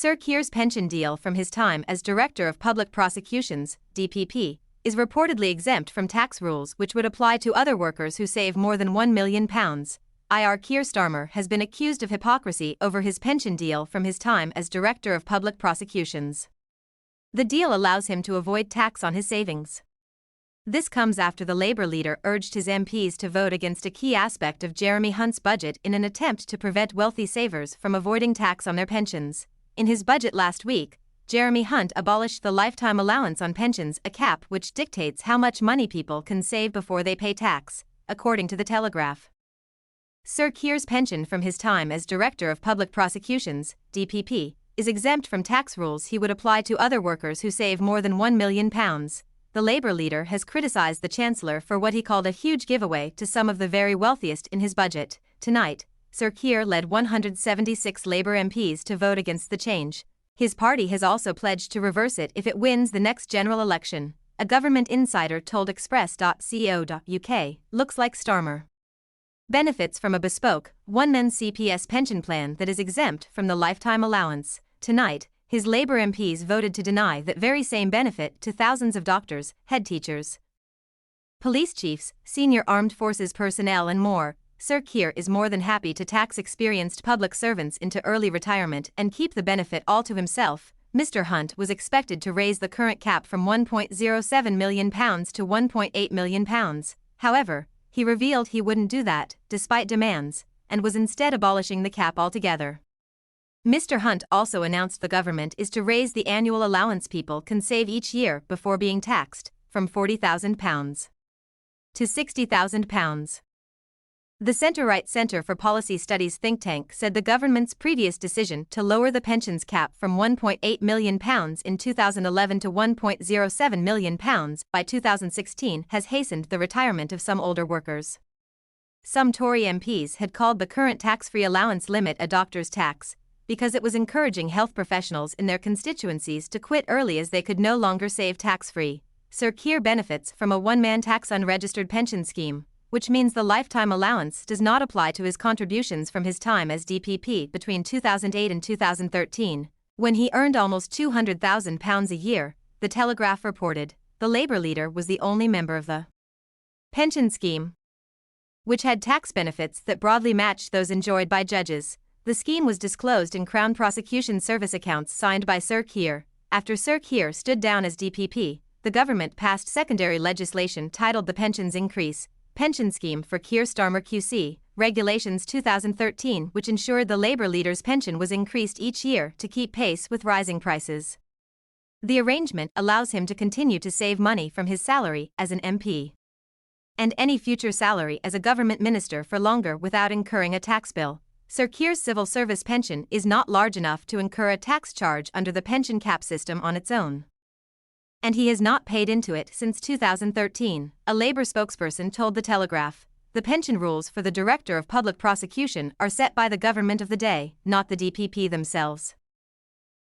Sir Keir's pension deal from his time as Director of Public Prosecutions, DPP, is reportedly exempt from tax rules which would apply to other workers who save more than £1 million. Keir Starmer has been accused of hypocrisy over his pension deal from his time as Director of Public Prosecutions. The deal allows him to avoid tax on his savings. This comes after the Labour leader urged his MPs to vote against a key aspect of Jeremy Hunt's budget in an attempt to prevent wealthy savers from avoiding tax on their pensions. In his budget last week, Jeremy Hunt abolished the lifetime allowance on pensions, a cap which dictates how much money people can save before they pay tax, according to The Telegraph. Sir Keir's pension from his time as Director of Public Prosecutions, DPP, is exempt from tax rules he would apply to other workers who save more than £1 million. The Labour leader has criticised the Chancellor for what he called a huge giveaway to some of the very wealthiest in his budget. Tonight, Sir Keir led 176 Labour MPs to vote against the change. His party has also pledged to reverse it if it wins the next general election. A government insider told Express.co.uk, looks like Starmer benefits from a bespoke, one-man CPS pension plan that is exempt from the lifetime allowance. Tonight, his Labour MPs voted to deny that very same benefit to thousands of doctors, head teachers, police chiefs, senior armed forces personnel and more. Sir Keir is more than happy to tax experienced public servants into early retirement and keep the benefit all to himself. Mr. Hunt was expected to raise the current cap from £1.07 million to £1.8 million. However, he revealed he wouldn't do that, despite demands, and was instead abolishing the cap altogether. Mr. Hunt also announced the government is to raise the annual allowance people can save each year before being taxed, from £40,000 to £60,000. The centre-right Centre for Policy Studies think tank said the government's previous decision to lower the pensions cap from £1.8 million in 2011 to £1.07 million by 2016 has hastened the retirement of some older workers. Some Tory MPs had called the current tax-free allowance limit a doctor's tax, because it was encouraging health professionals in their constituencies to quit early as they could no longer save tax-free. Sir Keir benefits from a one-man tax unregistered pension scheme, which means the lifetime allowance does not apply to his contributions from his time as DPP between 2008 and 2013, when he earned almost £200,000 a year. The Telegraph reported the Labour leader was the only member of the pension scheme which had tax benefits that broadly matched those enjoyed by judges. The scheme was disclosed in Crown Prosecution Service accounts signed by Sir Keir. After Sir Keir stood down as DPP, the government passed secondary legislation titled the Pensions Increase Pension Scheme for Keir Starmer QC, Regulations 2013, which ensured the Labour leader's pension was increased each year to keep pace with rising prices. The arrangement allows him to continue to save money from his salary as an MP and any future salary as a government minister for longer without incurring a tax bill. Sir Keir's civil service pension is not large enough to incur a tax charge under the pension cap system on its own, and he has not paid into it since 2013, a Labour spokesperson told The Telegraph. The pension rules for the Director of Public Prosecution are set by the government of the day, not the DPP themselves.